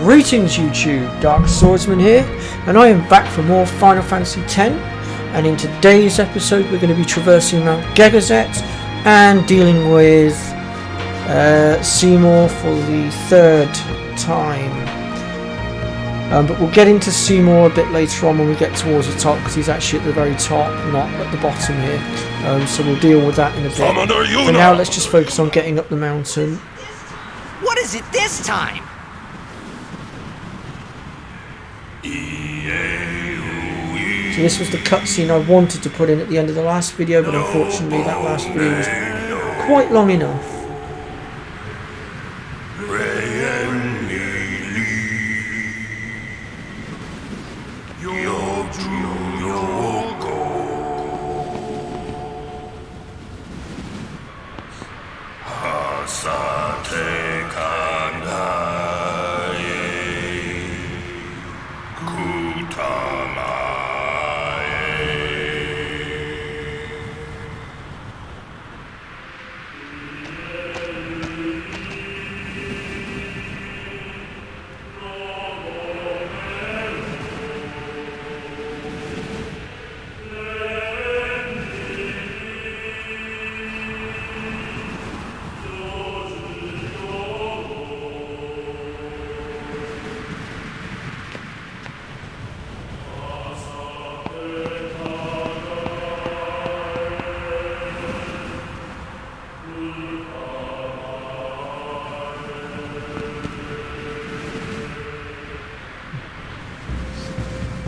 Greetings YouTube, Dark Swordsman here, and I am back for more Final Fantasy X, and in today's episode we're going to be traversing Mount Gegazet and dealing with Seymour for the third time. But we'll get into Seymour a bit later on when we get towards the top, because he's actually at the very top, not at the bottom here. So we'll deal with that in a bit. For now, let's just focus on getting up the mountain. What is it this time? So this was the cutscene I wanted to put in at the end of the last video, but unfortunately that last video was quite long enough.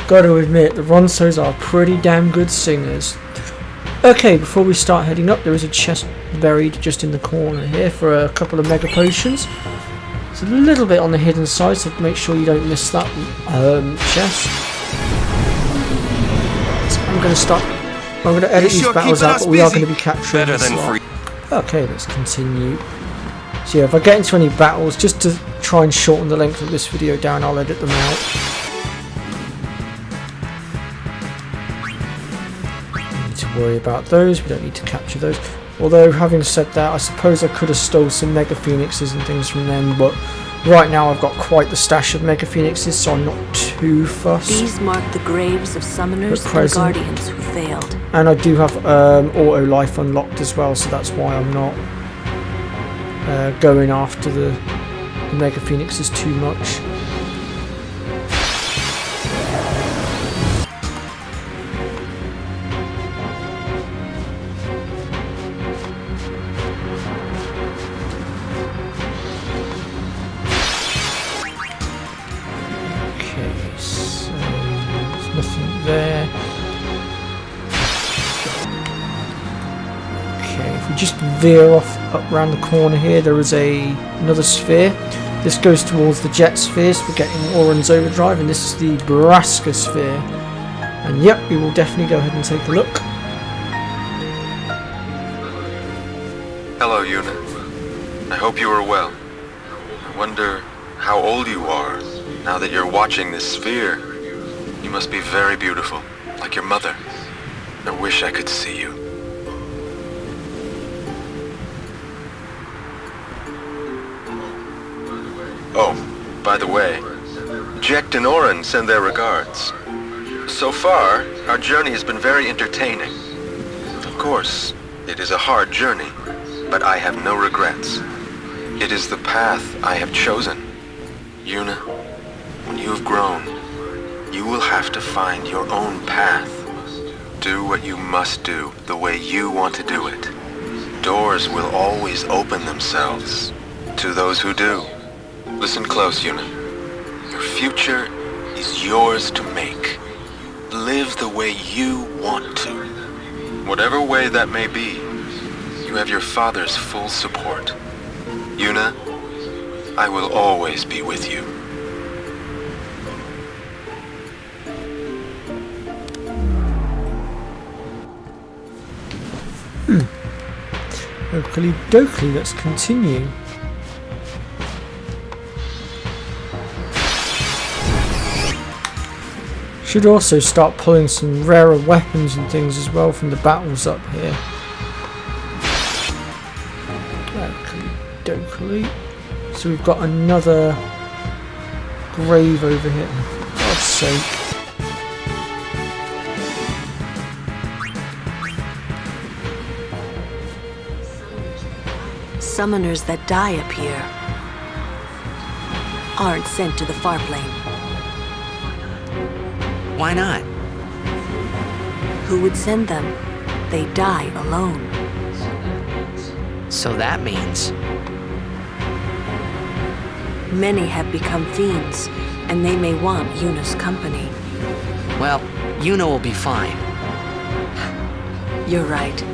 Got to admit, the Ronsos are pretty damn good singers. Okay, before we start heading up, there is a chest buried just in the corner here for a couple of mega potions. It's a little bit on the hidden side, so make sure you don't miss that chest. I'm going to edit these battles out, but we are going to be capturing this lot. Okay, let's continue. So yeah, if I get into any battles, just to try and shorten the length of this video down, I'll edit them out. Worry about those, we don't need to capture those. Although, having said that, I suppose I could have stole some Mega Phoenixes and things from them, but right now I've got quite the stash of Mega Phoenixes, so I'm not too fussed. These mark the graves of summoners and guardians who failed. And I do have auto life unlocked as well, so that's why I'm not going after the Mega Phoenixes too much. There. Okay, if we just veer off up round the corner here, there is another sphere. This goes towards the jet spheres. We're getting Oran's overdrive, and this is the Braska sphere. And yep, we will definitely go ahead and take a look. Hello, Yuna. I hope you are well. I wonder how old you are now that you're watching this sphere. You must be very beautiful, like your mother. I wish I could see you. Oh, by the way, Jekt and Orin send their regards. So far, our journey has been very entertaining. Of course, it is a hard journey, but I have no regrets. It is the path I have chosen. Yuna, when you have grown, you will have to find your own path. Do what you must do the way you want to do it. Doors will always open themselves to those who do. Listen close, Yuna. Your future is yours to make. Live the way you want to. Whatever way that may be, you have your father's full support. Yuna, I will always be with you. Oakley dokley, let's continue. Should also start pulling some rarer weapons and things as well from the battles up here. Oakley dokley. So we've got another grave over here. For God's sake. Summoners that die up here aren't sent to the far plane. Why not? Who would send them? They die alone. So that means... Many have become fiends, and they may want Yuna's company. Well, Yuna will be fine. You're right.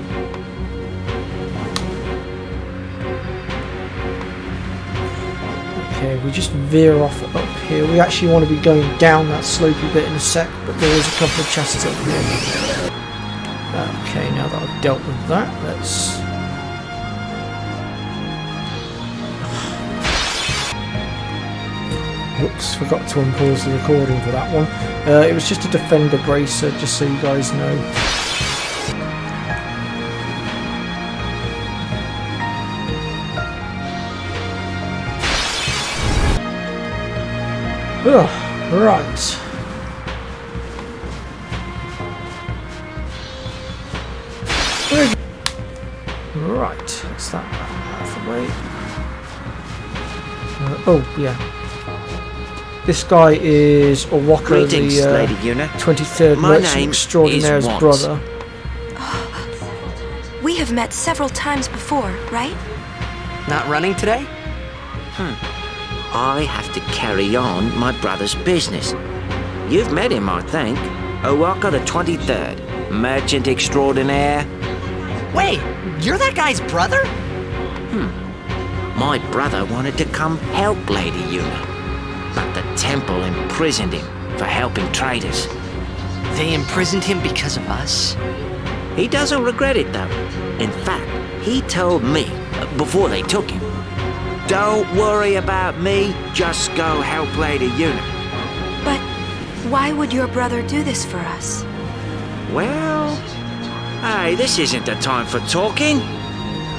Okay, we just veer off up here. We actually want to be going down that slopey bit in a sec, but there is a couple of chests up here. Okay, now that I've dealt with that, let's... Whoops, forgot to unpause the recording for that one. It was just a defender bracer, just so you guys know. Ugh, right. Right, that's that out of the way. Oh, yeah. This guy is Owaka, Greetings, the Lady Yuna. 23rd My Merchant name Extraordinaire's is Watts. brother. We have met several times before, right? Not running today? I have to carry on my brother's business. You've met him, I think. Owaka the 23rd, Merchant Extraordinaire. Wait, you're that guy's brother? My brother wanted to come help Lady Yuna, but the temple imprisoned him for helping traitors. They imprisoned him because of us? He doesn't regret it, though. In fact, he told me, before they took him, "Don't worry about me, just go help Lady Yuna." But why would your brother do this for us? Well, hey, this isn't the time for talking.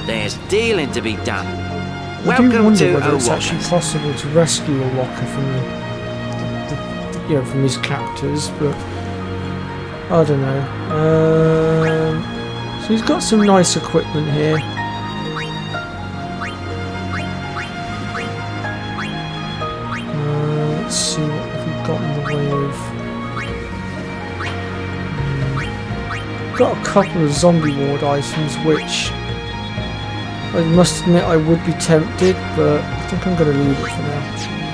There's dealing to be done. I do Welcome wonder to whether it's Owaka. actually possible to rescue Owaka from from his captors, but I don't know. So he's got some nice equipment here. Let's see what have we got in the way of. Got a couple of zombie ward items, which I must admit I would be tempted, but I think I'm going to leave it for now.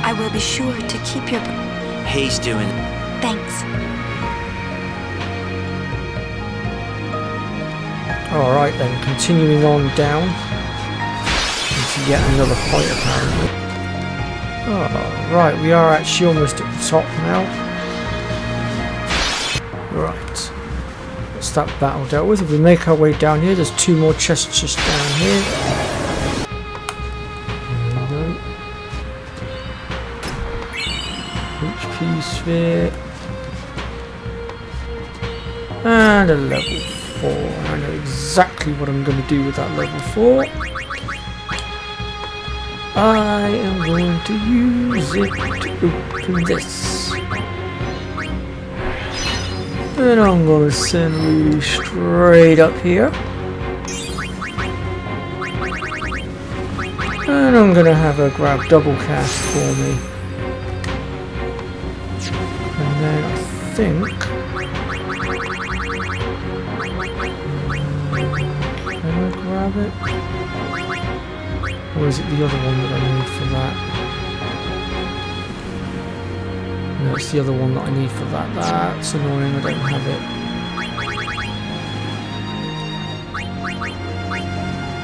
I will be sure to keep your... He's doing... Thanks. Alright then, continuing on down into yet another fight apparently. Oh, right, we are actually almost at the top now. Right. That's that battle dealt with. If we make our way down here, there's two more chests just down here. There we go. HP sphere. And a level 4. I know exactly what I'm going to do with that level 4. I am going to use it to open this. And I'm going to send Lee straight up here. And I'm going to have her grab double cast for me. And then I think... Can I grab it? Or is it the other one that I need for that? No, it's the other one that I need for that. That's annoying, I don't have it.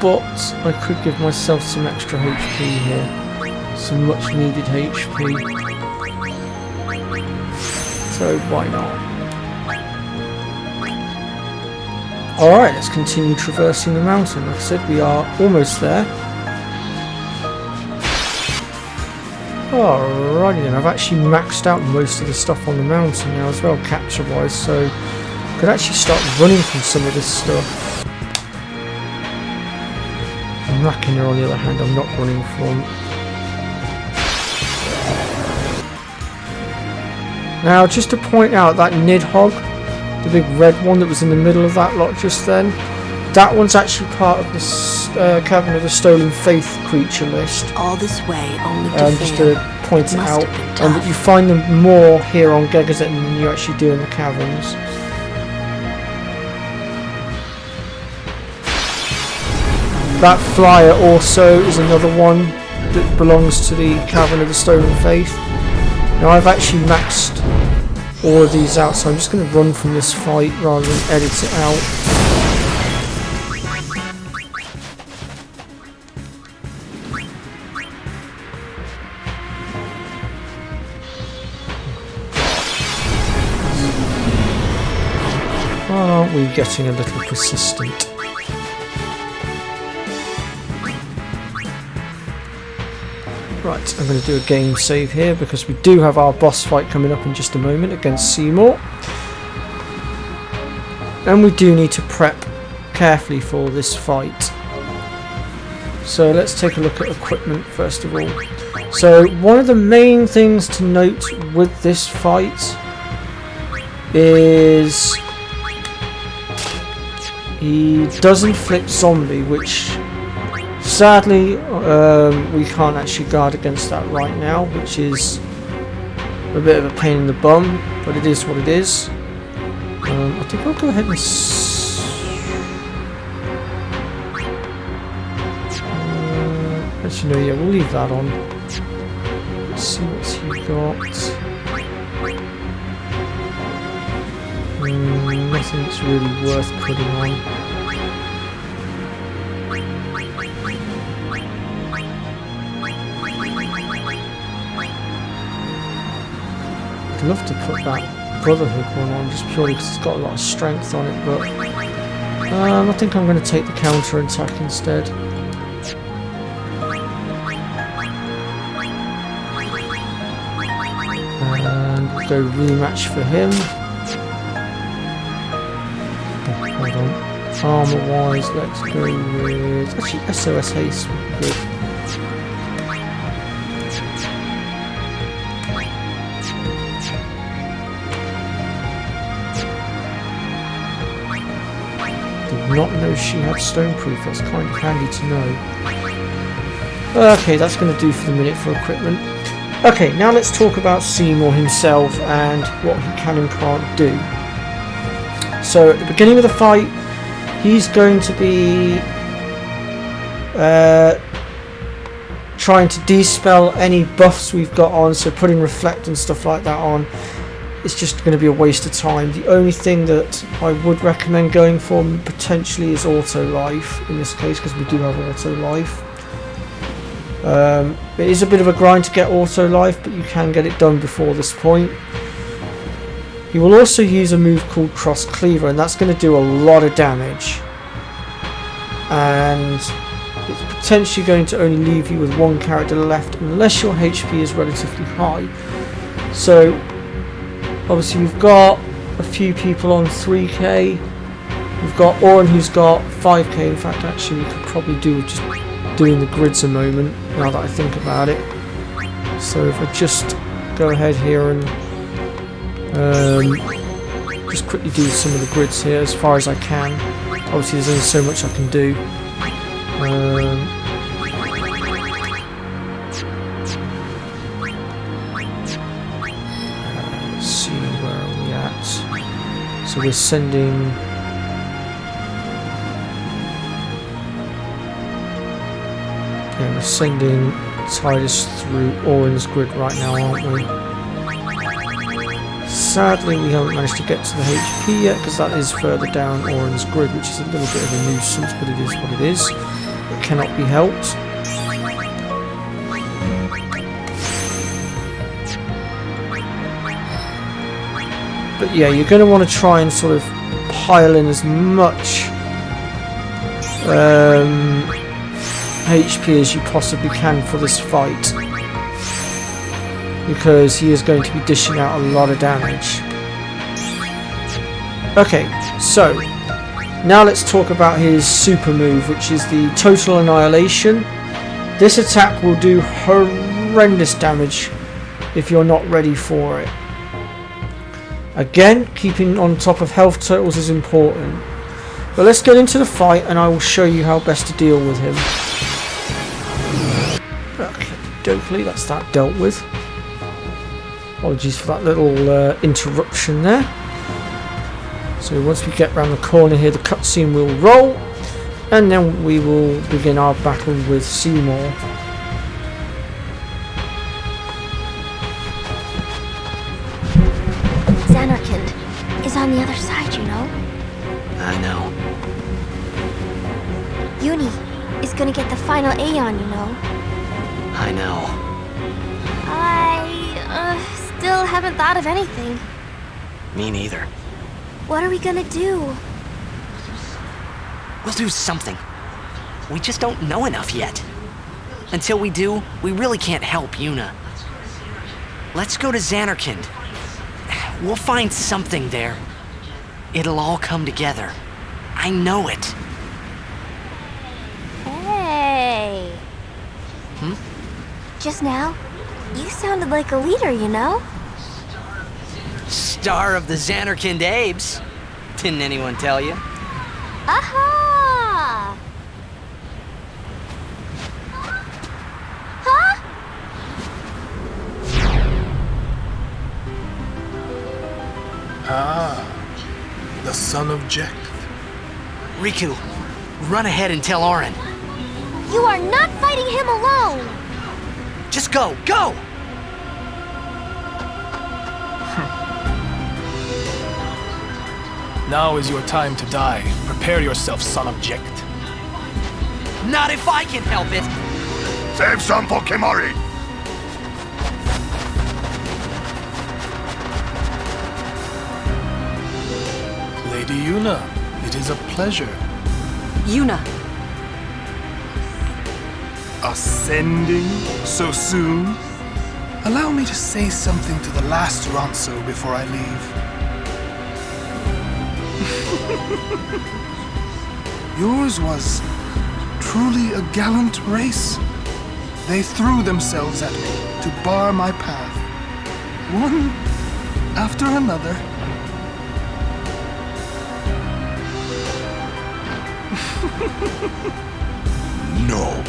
But I could give myself some extra HP here. Some much needed HP. So why not? Alright, let's continue traversing the mountain. Like I said, we are almost there. Alrighty then, I've actually maxed out most of the stuff on the mountain now as well, capture wise, so I could actually start running from some of this stuff. Racking on the other hand, I'm not running from. Now, just to point out that Nidhogg, the big red one that was in the middle of that lot just then, that one's actually part of the Cavern of the Stolen Faith creature list. All this way only to Just fail. to point it Must out, have been and tough. that you find them more here on Gegazet than you actually do in the caverns. That flyer also is another one that belongs to the Cavern of the Stolen Faith. Now I've actually maxed all of these out, so I'm just going to run from this fight rather than edit it out. Aren't we getting a little persistent? Right, I'm going to do a game save here because we do have our boss fight coming up in just a moment against Seymour. And we do need to prep carefully for this fight. So let's take a look at equipment first of all. So one of the main things to note with this fight is he does inflict zombie, which sadly we can't actually guard against that right now, which is a bit of a pain in the bum, but it is what it is. I think I'll go ahead and actually no, yeah, we'll leave that on. Let's see what's he got. Nothing that's really worth putting on. I'd love to put that Brotherhood one on just purely because it's got a lot of strength on it, but I think I'm going to take the counter attack instead. And go rematch for him. Hold on. Armor wise, let's go with actually SOS haste would be good. Did not know she had stoneproof, that's kind of handy to know. Okay, that's going to do for the minute for equipment. Okay, now let's talk about Seymour himself and what he can and can't do. So at the beginning of the fight, he's going to be trying to dispel any buffs we've got on, so putting reflect and stuff like that on. It's just going to be a waste of time. The only thing that I would recommend going for potentially is auto life in this case, because we do have auto life. It is a bit of a grind to get auto life, but you can get it done before this point. He will also use a move called Cross Cleaver, and that's going to do a lot of damage. And it's potentially going to only leave you with one character left unless your HP is relatively high. So obviously we've got a few people on 3k. We've got Oren who's got 5k. In fact, actually we could probably do just doing the grids a moment now that I think about it. So if I just go ahead here and just quickly do some of the grids here as far as I can. Obviously there's only so much I can do. Let's see, where are we at? So we're sending Titus through Oren's grid right now, aren't we? Sadly, we haven't managed to get to the HP yet because that is further down Oren's grid, which is a little bit of a nuisance, but it is what it is. It cannot be helped. But yeah, you're going to want to try and sort of pile in as much HP as you possibly can for this fight, because he is going to be dishing out a lot of damage. Okay, so now let's talk about his super move, which is the Total Annihilation. This attack will do horrendous damage if you're not ready for it. Again, keeping on top of health totals is important. But let's get into the fight and I will show you how best to deal with him. Okay, dokely, that's that dealt with. Apologies for that little interruption there. So once we get around the corner here, the cutscene will roll. And then we will begin our battle with Seymour. Zanarkand is on the other side, you know? I know. Uni is gonna get the final Aeon, you know? I know. I still haven't thought of anything. Me neither. What are we gonna do? We'll do something. We just don't know enough yet. Until we do, we really can't help Yuna. Let's go to Zanarkand. We'll find something there. It'll all come together. I know it. Hey. Just now, you sounded like a leader, you know? Star of the Zanarkand Abes. Didn't anyone tell you? Aha! Huh? The son of Jekt. Riku, run ahead and tell Auron. You are not fighting him alone! Just go, go! Now is your time to die. Prepare yourself, son of Jekt. Not if I can help it! Save some for Kimari! Lady Yuna, it is a pleasure. Yuna, Ascending so soon? Allow me to say something to the last Ronso before I leave. Yours was truly a gallant race. They threw themselves at me to bar my path, one after another. No.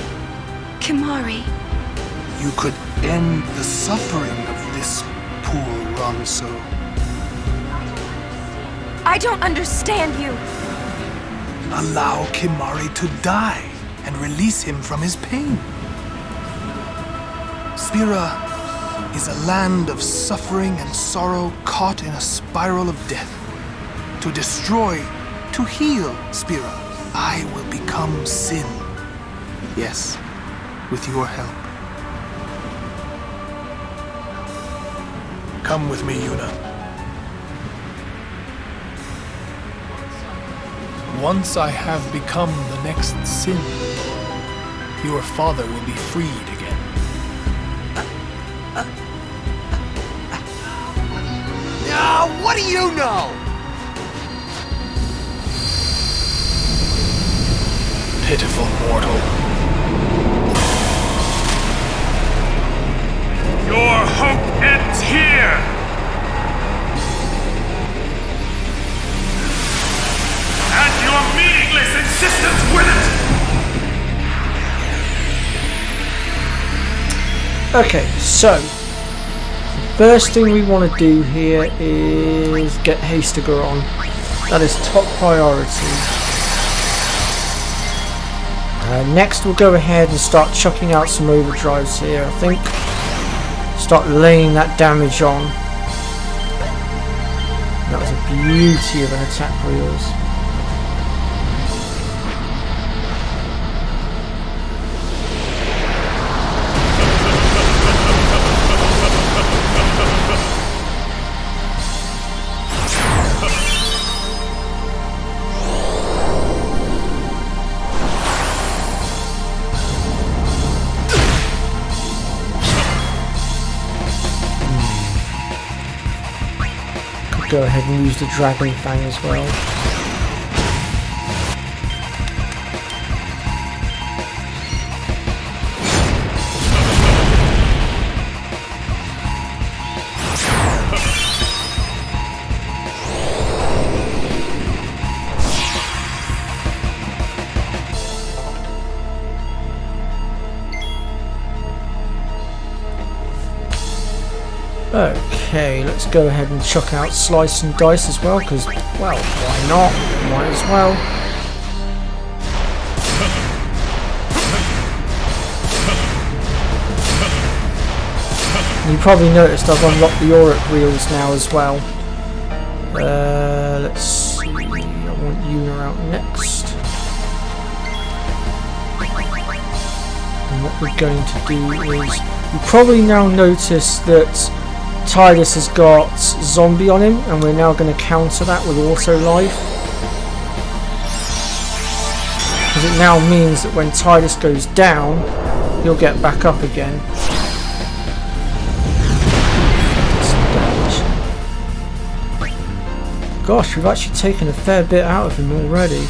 Kimari. You could end the suffering of this poor Ronso. I don't understand you. Allow Kimari to die and release him from his pain. Spira is a land of suffering and sorrow caught in a spiral of death. To destroy, to heal Spira, I will become Sin. Yes, with your help. Come with me, Yuna. Once I have become the next Sin, your father will be freed again. What do you know? Pitiful mortal. Your hope ends here! And your meaningless insistence with it! Okay, so first thing we want to do here is get Hastiger on. That is top priority. Next we'll go ahead and start chucking out some overdrives here, I think. Start laying that damage on. That was a beauty of an attack reels. Go ahead and use the Dragon Fang as well. Okay, let's go ahead and chuck out Slice and Dice as well, because, well, why not? Might as well. You probably noticed I've unlocked the auric wheels now as well. Let's see, I want Una out next. And what we're going to do is, you probably now notice that Tidus has got zombie on him, and we're now going to counter that with auto life. Because it now means that when Tidus goes down, he'll get back up again. Gosh, we've actually taken a fair bit out of him already.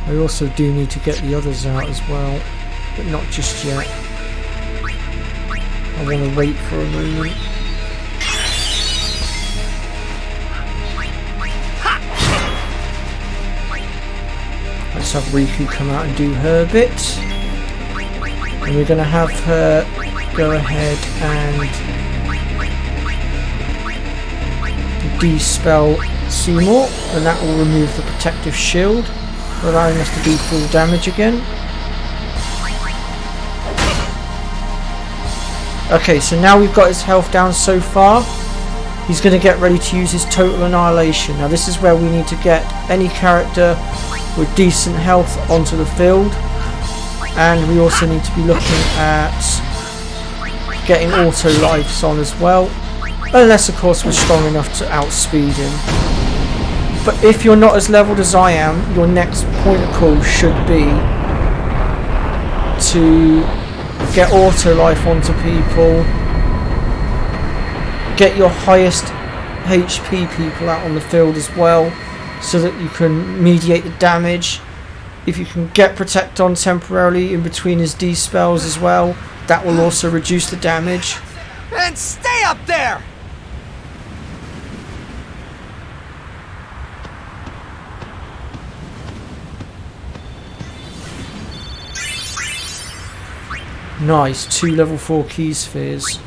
I also do need to get the others out as well, but not just yet. I want to wait for a moment. Let's have Riku come out and do her bit. And we're going to have her go ahead and de-spell Seymour, and that will remove the protective shield, allowing us to do full damage again. Okay, so now we've got his health down so far. He's going to get ready to use his Total Annihilation. Now this is where we need to get any character with decent health onto the field. And we also need to be looking at getting auto lives on as well. Unless of course we're strong enough to outspeed him. But if you're not as leveled as I am, your next point of call should be to get auto life onto people, get your highest HP people out on the field as well, so that you can mediate the damage. If you can get Protect on temporarily in between his D-spells as well, that will also reduce the damage. And stay up there! Nice, 2 level 4 key spheres.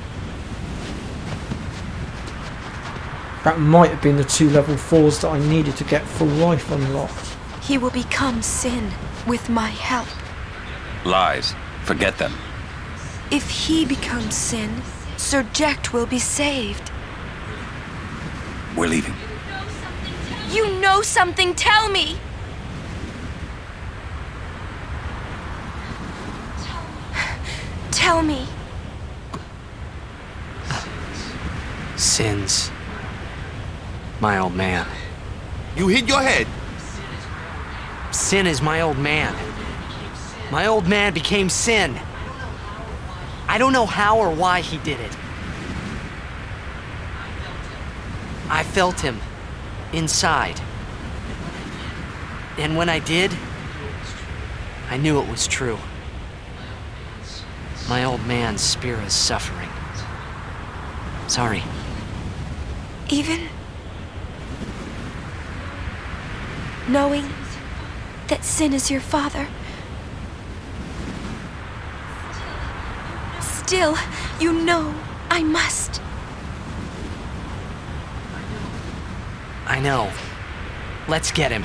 That might have been the 2 level 4s that I needed to get full life unlocked. He will become sin with my help. Lies. Forget them. If he becomes sin, Sir Jecht will be saved. We're leaving. You know something, tell me! Tell me. Sin's my old man. You hit your head. Sin is my old man. My old man became Sin. I don't know how or why he did it. I felt him inside. And when I did, I knew it was true. My old man's spirit is suffering. Sorry. Even knowing that Sin is your father, still, you know I must. I know. Let's get him.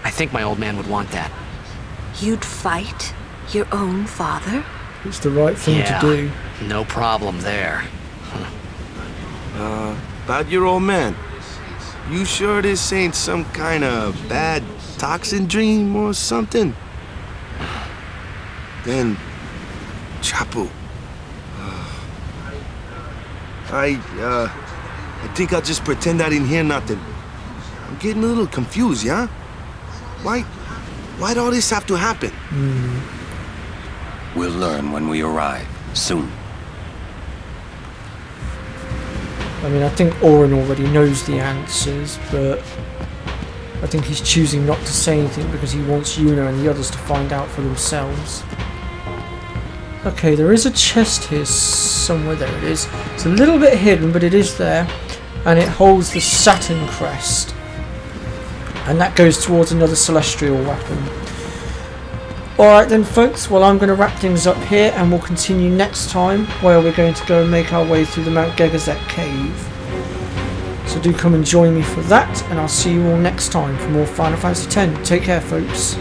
I think my old man would want that. You'd fight your own father? It's the right thing to do. No problem there. About your old man. You sure this ain't some kind of bad toxin dream or something? Then, Chapu. I think I'll just pretend I didn't hear nothing. I'm getting a little confused, yeah? Why'd all this have to happen? We'll learn when we arrive. Soon. I mean, I think Auron already knows the answers, but I think he's choosing not to say anything because he wants Una and the others to find out for themselves. Okay, there is a chest here somewhere. There it is. It's a little bit hidden, but it is there. And it holds the Saturn crest. And that goes towards another celestial weapon. Alright then folks, well I'm going to wrap things up here and we'll continue next time where we're going to go and make our way through the Mount Gegazet cave. So do come and join me for that, and I'll see you all next time for more Final Fantasy X. Take care folks.